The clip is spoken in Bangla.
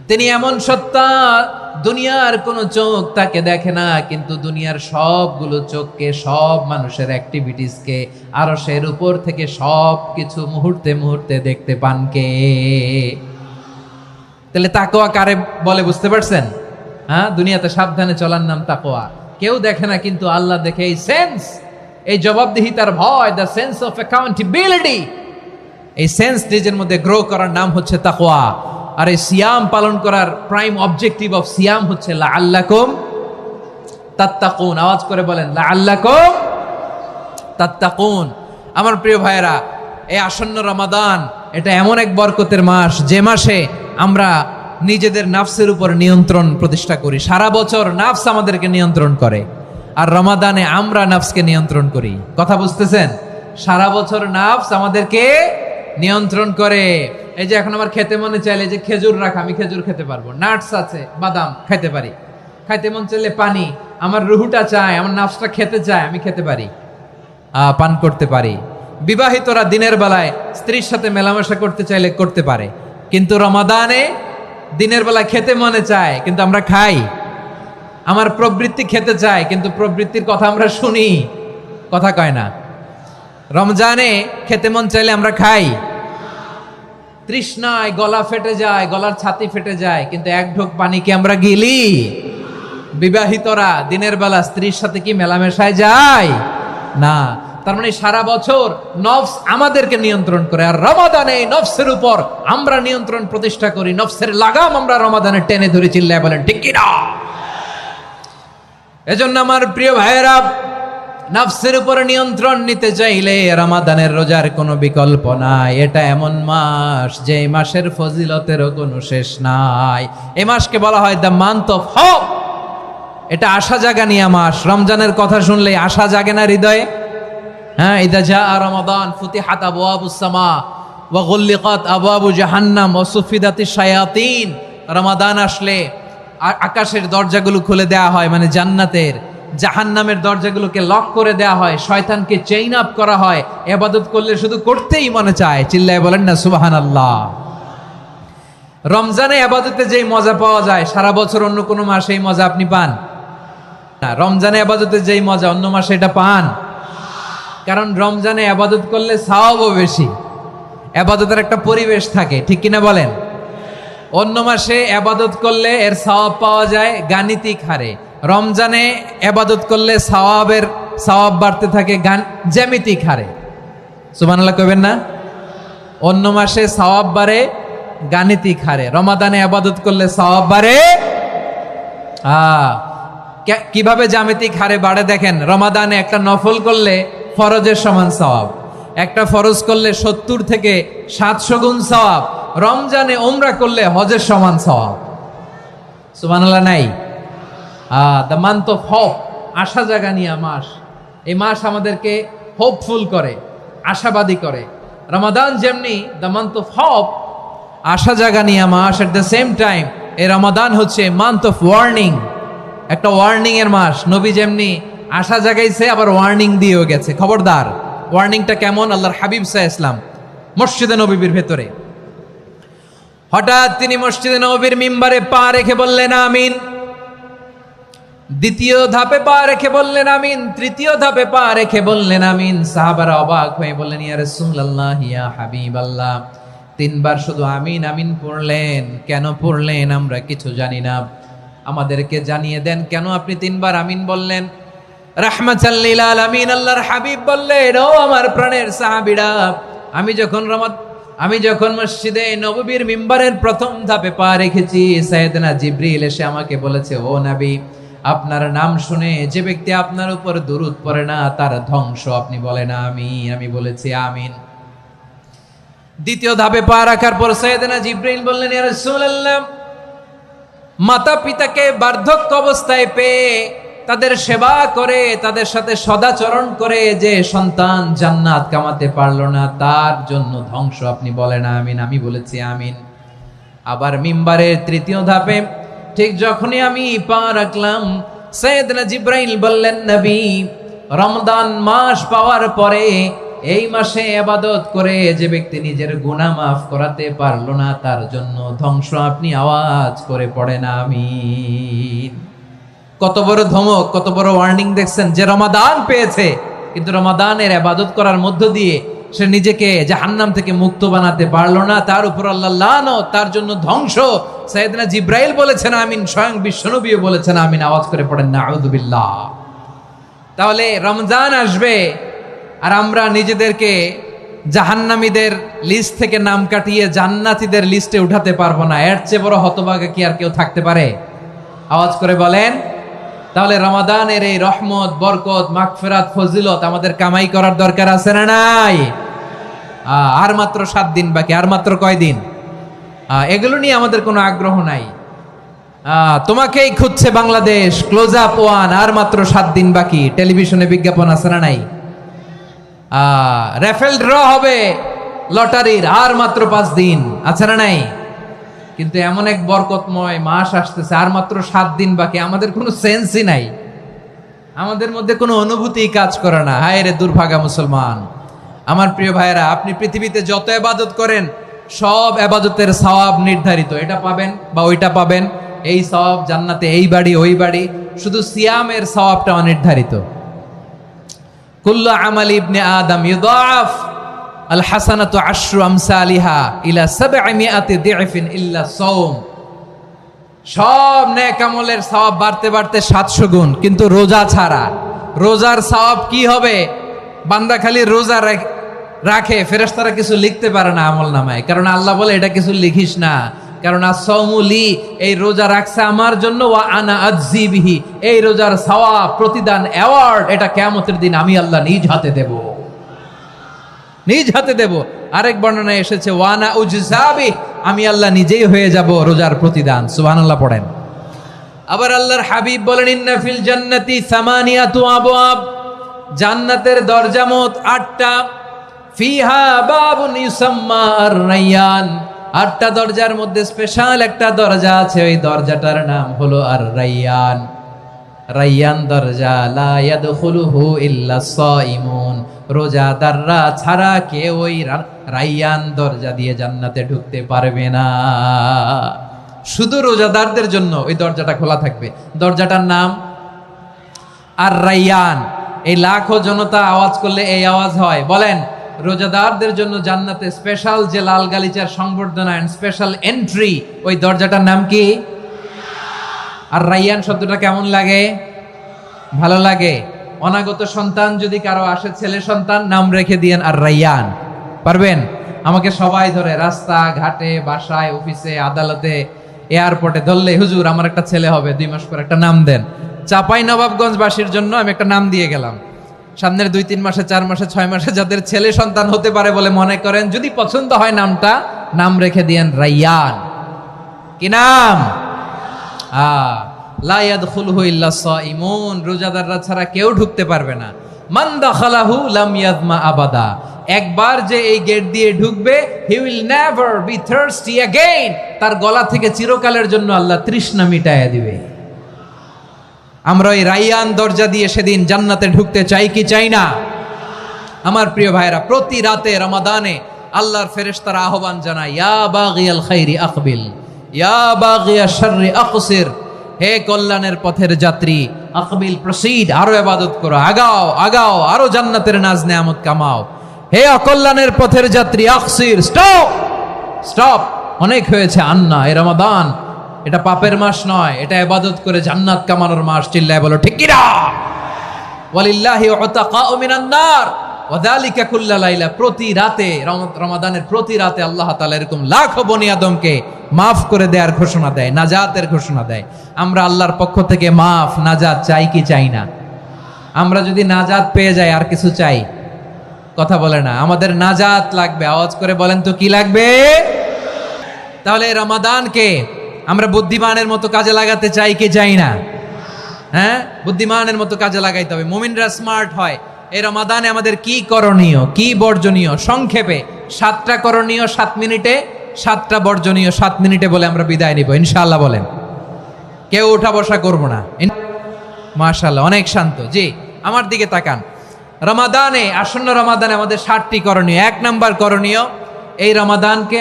তিনি এমন সত্তা, দুনিয়ার কোনো চোখ তাকে দেখে না, কিন্তু দুনিয়ার সবগুলো চোখকে, সব মানুষের অ্যাক্টিভিটিসকে, আরশের উপর থেকে সব কিছু মুহূর্তে মুহূর্তে দেখতে পান কে? তাহলে তাকওয়া কারে বলে বুঝতে পারছেন? হ্যাঁ, দুনিয়াতে সাবধানে চলার নাম তাকওয়া। কেউ দেখে না, কিন্তু আল্লাহ দেখে। এই সেন্স, এই জবাবদিহিতার ভয়, দ্য সেন্স অফ অ্যাকাউন্টেবিলিটি, এই সেন্স নিজের মধ্যে গ্রো করার নাম হচ্ছে তাকওয়া। আর এই সিয়াম পালন করার প্রাইম অবজেক্টিভ অফ সিয়াম হচ্ছে লাআল্লাকুম তাত্তাকুন। আওয়াজ করে বলেন, লাআল্লাকুম তাত্তাকুন। আমার প্রিয় ভাইয়েরা, এই আসন্ন রমাদান, এটা এমন এক বরকতের মাস, যে মাসে আমরা নিজেদের নাফসের উপর নিয়ন্ত্রণ প্রতিষ্ঠা করি। সারা বছর নাফস আমাদেরকে নিয়ন্ত্রণ করে, আর রমাদানে আমরা নাফসকে নিয়ন্ত্রণ করি। কথা বুঝতেছেন? সারা বছর নাফস আমাদেরকে নিয়ন্ত্রণ করে। এই যে এখন আমার খেতে মনে চাইলে যে খেজুর রাখা, আমি খেজুর খেতে পারবো, নাটস আছে, বাদাম খাইতে পারি। খাইতে মন চাইলে পানি, আমার রুহুটা চায়, আমার নাফসটা খেতে চায়, আমি খেতে পারি, পান করতে পারি। বিবাহিতরা দিনের বেলায় স্ত্রীর সাথে মেলামেশা করতে চাইলে করতে পারে, কিন্তু রমাদানে দিনের বেলায় খেতে মনে চায়, কিন্তু আমরা খাই। আমার প্রবৃত্তি খেতে চায়, কিন্তু প্রবৃত্তির কথা আমরা শুনি, কথা কয় না। রমজানে খেতে মন চাইলে আমরা খাই, তৃষ্ণায় গলা ফেটে যায়, গলার ছাতি ফেটে যায়, কিন্তু এক ঢোক পানি কি আমরা গিলি? বিবাহিতরা দিনের বেলা স্ত্রীর সাথে কি মেলামেশায় যায় না। তার মানে সারা বছর নফস আমাদেরকে নিয়ন্ত্রণ করে, আর রমাদানে নফসের উপর আমরা নিয়ন্ত্রণ প্রতিষ্ঠা করি। নফসের লাগাম আমরা রমাদানে টেনে ধরে, চিল্লায় বলেন ঠিক কি না? এজন্য আমার প্রিয় ভাইয়েরা, নফসের উপর নিয়ন্ত্রণ নিতে চাইলে রমাদানের রোজার কোনো বিকল্প নাই। এটা এমন মাস, যে মাসের ফজিলতেরও কোনো শেষ নাই। এই মাসকে বলা হয় দ্য মান্থ অফ হোপ। এটা আশা জাগানিয়া মাস। রমজানের কথা শুনলে আশা জাগে না হৃদয়ে? হ্যাঁ, ইদা জাআ রমাদান ফুতিহাত আবওয়াবুস সামা ওয়া গুল্লিকাত আবওয়াবু জাহান্নাম ওয়া সুফিদাতিশ শায়াতিন। রমাদান আসলে আকাশের দরজাগুলো খুলে দেয়া হয়, মানে জান্নাতের। জাহান্নামের দরজাগুলোকে লক করে দেয়া হয়, শয়তানকে চেইন আপ করা হয়। ইবাদত করলে শুধু করতেই মনে চায়, চিল্লায় বলেন না সুবহানাল্লাহ। রমজানে ইবাদতে যেই মজা পাওয়া যায়, সারা বছর অন্য কোনো মাসে এই মজা আপনি পান না। রমজানে ইবাদতে যেই মজা, অন্য মাসে এটা পান? কারণ রমজানে ইবাদত করলে সওয়াবও বেশি, ইবাদতের একটা পরিবেশ থাকে, ঠিক কিনা বলেন? অন্য মাসে ইবাদত করলে এর সওয়াব পাওয়া যায় গাণিতিক হারে, রমজানে ইবাদত করলে সওয়াব বাড়তে থাকে জ্যামিতিক হারে। সুবহানাল্লাহ কইবেন না? অন্য মাসে সওয়াব বাড়ে গাণিতিক হারে, রমাদানে ইবাদত করলে সওয়াব বাড়ে কিভাবে জ্যামিতিক হারে বাড়ে দেখেন। রমাদানে একটা নফল করলে ফরজের সমান সওয়াব, একটা ফরজ করলে 70 থেকে 700 গুণ সওয়াব। রমজানে উমরা করলে হজের সমান সওয়াব। সুবহানাল্লাহ নাই? দ্য মান্থ অফ হোপ, আশা জাগানিয়া মাস। এই মাস আমাদেরকে হোপফুল করে, আশাবাদী করে। রমাদান যেমনি দ্য মান্থ অফ হোপ, আশা জাগানিয়া মাস, এট দ্য সেম টাইম এই রমাদান হচ্ছে মান্থ অফ ওয়ার্নিং, একটা ওয়ার্নিং এর মাস। নবী যেমনি আশা জাগাইছে, আবার ওয়ার্নিং দিয়েও গেছে, খবরদার। ওয়ার্নিংটা কেমন? আল্লাহর হাবিব সাল্লাল্লাহু আলাইহি ওয়াসাল্লাম মসজিদে নববীর ভেতরে, হঠাৎ তিনি মসজিদে নববীর মিম্বারে পা রেখে বললেন আমিন। দ্বিতীয় ধাপে পা রেখে বললেন আমিন, তৃতীয় ধাপে পা রেখে বললেন আমিন। সাহাবারা অবাক হয়ে বললেন, ইয়া রাসূলুল্লাহ, ইয়া হাবিবাল্লাহ, 3 বার শুধু আমিন আমিন পড়লেন, কেন পড়লেন আমরা কিছু জানি না, আমাদেরকে জানিয়ে দেন কেন আপনি 3 বার আমিন বললেন। রাহমাতাল লিল আলামিন আল্লাহর হাবিব বললেন, ও আমার প্রাণের সাহাবীরা, আমি যখন মসজিদে নববীর মিম্বারের প্রথম ধাপে পা রেখেছি, সাইয়েদনা জিবরিল এসে আমাকে বলেছে, ও নবী, আপনার নাম শুনে যে ব্যক্তি আপনার উপর দুরূদ পড়ে না, তার ধ্বংস। আপনি বলেন আমিন। আমি বলেছি আমিন। দ্বিতীয় ধাপে পা রাখার পর সাইয়েদনা জিবরিল বললেন, ইয়া রাসূলুল্লাহ, মাতা পিতাকে বার্ধক্য অবস্থায় পেয়ে তাদের সেবা করে, তাদের সাথে সদাচরণ করে যে সন্তান জান্নাত কামাতে পারলো না, তার জন্য ধ্বংস। আপনি বলেন আমিন। আমি বলেছি আমিন। আবার মিম্বারের তৃতীয় ধাপে ঠিক যখনই আমি পা রাখলাম, সাইয়েদনা জিবরাইল বললেন, নবী, রমজান মাস পাওয়ার পরে এই মাসে ইবাদত করে যে ব্যক্তি নিজের গুনাহ মাফ করাতে পারলো না, তার জন্য ধ্বংস। আপনি আওয়াজ করে পড়েন আমিন। কত বড় ধমক, কত বড় ওয়ার্নিং দেখছেন, যে রমাদান পেয়েছে কিন্তু রমাদানের ইবাদত করার মধ্য দিয়ে সে নিজেকে জাহান্নাম থেকে মুক্ত বানাতে পারলো না, তার উপর আল্লাহ লানত, তার জন্য ধ্বংস। সাইয়েদনা জিব্রাইল বলেছেন আমিন, স্বয়ং বিশ্বনবীও বলেছেন আমিন। আওয়াজ করে পড়েন নাউযু বিল্লাহ। তাহলে রমজান আসবে আর আমরা নিজেদেরকে জাহান্নামীদের লিস্ট থেকে নাম কাটিয়ে জান্নাতীদের লিস্টে উঠাতে পারবো না। এর চেয়ে বড় হতভাগা কি আর কেউ থাকতে পারে? আওয়াজ করে বলেন। তাহলে রমাদানের এই রহমত, বরকত, মাগফিরাত, ফজিলত আমাদের কামাই করার দরকার আছে না নাই? আর মাত্র 7 দিন বাকি। আর মাত্র কয় দিন? এগুলো নিয়ে আমাদের কোনো আগ্রহ নাই। তোমাকেই খুঁজছে বাংলাদেশ, ক্লোজ আপ ওয়ান, আর মাত্র 7 দিন বাকি। টেলিভিশনে বিজ্ঞাপন আছে না নাই? রেফেল ড্র হবে লটারির, আর মাত্র 5 দিন, আছে না নাই? কিন্তু এমন এক বরকতময় মাস আসতেছে, আর মাত্র 7 দিন বাকি। আমাদের কোনো সেন্সই নাই, আমাদের মধ্যে কোনো অনুভূতি কাজ করে না। হায় রে দুর্ভাগা মুসলমান। আমার প্রিয় ভাইয়েরা, আপনি পৃথিবীতে যত ইবাদত করেন সব ইবাদতের সওয়াব নির্ধারিত। এটা পাবেন বা ওইটা পাবেন, এই সওয়াব জান্নাতে, এই বাড়ি ওই বাড়ি। শুধু সিয়ামের সওয়াবটা অনির্ধারিত। কুল্লু আমাল ইবনে আদম ইউদাফ আল হাসানাতু আশরু আমসালিহা ইলা 700 দি'ফিন ইল্লা সাওম। সব নেক আমলের সওয়াব বাড়তে বাড়তে 700 গুণ, কিন্তু রোজা ছাড়া। রোজার সওয়াব কি হবে? বান্দা খালি রোজা রাখে, ফেরেশতারা কিছু লিখতে পারে না আমলনামায়, কারণ আল্লাহ বলে এটা কিছু লিখিস না, কারণ as-সাওমু লি, এই রোজা রাখছে আমার জন্য, ওয়া আনা আজজি বিহি, এই রোজার সওয়াব, প্রতিদান, অ্যাওয়ার্ড এটা কিয়ামতের দিন আমি আল্লাহ নিজ হাতে দেব, নিজ হাতে দেব। আরেক বর্ণনায় এসেছে ওয়ানা উজজাবি, আমি আল্লাহ নিজেই হয়ে যাব রোজার প্রতিদান। সুবহানাল্লাহ পড়েন। আবার আল্লাহর হাবিব বলেন ইন্না ফিল জান্নাতি সামানিয়াতু আবওয়াব, জান্নাতের দরজা মোট 8টা। ফিহা বাবুন ইউসাম্মা আর-রায়্যান, 8টা দরজার মধ্যে স্পেশাল একটা দরজা আছে, ওই দরজাটার নাম হলো আর-রায়্যান। রায়্যান দরজা, লা ইয়াদখুলুহু ইল্লা সাইমুন, রোজাদাররা ছাড়া কেউ ওই রায়্যান দরজা দিয়ে জান্নাতে ঢুকতে পারবে না। শুধু রোজাদারদের জন্য ওই দরজাটা খোলা থাকবে। দরজাটার নাম আর-রায়্যান। এই লাখো জনতা আওয়াজ করলে এই আওয়াজ হয়। বলেন, রোজাদারদের জন্য জান্নাতে স্পেশাল যে লাল গালিচার সংবর্ধনা এন্ড স্পেশাল এন্ট্রি, ওই দরজাটার নাম কি? আর-রায়্যান শব্দটা কেমন লাগে? ভালো লাগে। অনাগত সন্তান যদি কারো আসে, ছেলে সন্তান, নাম রেখে দিয়েন আর-রায়্যান। পারবেন? আমাকে সবাই ধরে রাস্তা ঘাটে, বাসায়, অফিসে, আদালতে, এয়ারপোর্টে ধরলে, হুজুর আমার একটা ছেলে হবে 2 মাস পর, একটা নাম দেন। চাপাই নবাবগঞ্জবাসীর জন্য আমি একটা নাম দিয়ে গেলাম। সামনের 2-3 মাসে, 4 মাসে, 6 মাসে যাদের ছেলে সন্তান হতে পারে বলে মনে করেন, যদি পছন্দ হয় নামটা, নাম রেখে দিয়েন রায়্যান। কি নাম? লা ইয়াদখুলুহু ইল্লা সাইমুন, রোজাদাররা ছাড়া কেউ ঢুকতে পারবে না। মান দাখালাহু লাম ইয়াযমা আবাদা, একবার যে এই গেট দিয়ে ঢুকবে, he will never be thirsty again, তার গলা থেকে চিরকালের জন্য আল্লাহ তৃষ্ণা মিটায়া দিবে। আমরা ওই রায়্যান দরজা দিয়ে সেদিন জান্নাতে ঢুকতে চাই কি চাই না? আমার প্রিয় ভাইরা, প্রতি রাতে রমাদানে আল্লাহর ফেরেশতারা আহ্বান জানায়, ইয়া বাগিয়াল খাইরি আকবিল, ইয়া বাগিয়াশ শাররি আকসির, হে কল্যাণের পথের যাত্রী, আকবিল, প্রসিড, আরো ইবাদত করো, আগাও আগাও, আরো জান্নাতের নাজ নেয়ামত কামাও। হে অকল্যাণের পথের যাত্রী, আকসির, স্টপ স্টপ, অনেক হয়েছে। আন্না, এ রমাদান এটা পাপের মাস নয়, এটা ইবাদত করে জান্নাত কামানোর মাস। চিল্লায় বলো ঠিক কি না? ওয়ালিল্লাহি উতাকাউ মিনান নার ওয়া যালিকা কুল্লা লাইলা, প্রতি রাতে, রমাদানের প্রতি রাতে আল্লাহ তাআলা এরকম লাখো বনি আদমকে মাফ করে দেওয়ার ঘোষণা দেয়, নাজাতের ঘোষণা দেয়। আমরা আল্লাহর পক্ষ থেকে মাফ, নাজাত চাই কি চাই না? আমরা যদি নাজাত পেয়ে যাই আর কিছু চাই? কথা বলে না। আমাদের নাজাত লাগবে। আওয়াজ করে বলেন তো কি লাগবে? তাহলে রমাদানকে আমরা বুদ্ধিমানের মতো কাজে লাগাতে চাই কি চাই না? হ্যাঁ, বুদ্ধিমানের মতো কাজে লাগাইতে হবে। মুমিনরা স্মার্ট হয়। এই রমাদানে আমাদের কি করণীয়, কি বর্জনীয়? সংক্ষেপে 7টা করণীয় 7 মিনিটে, 7টা বর্জনীয় 7 মিনিটে বলে আমরা বিদায় নিব ইনশাআল্লাহ। বলেন, কেউ উঠা বসা করব না। মাশাআল্লাহ, অনেক শান্ত। জি, আমার দিকে তাকান। রমাদানে, আসন্ন রমাদানে আমাদের 7টি করণীয়। 1 নাম্বার করণীয়, এই রমাদানকে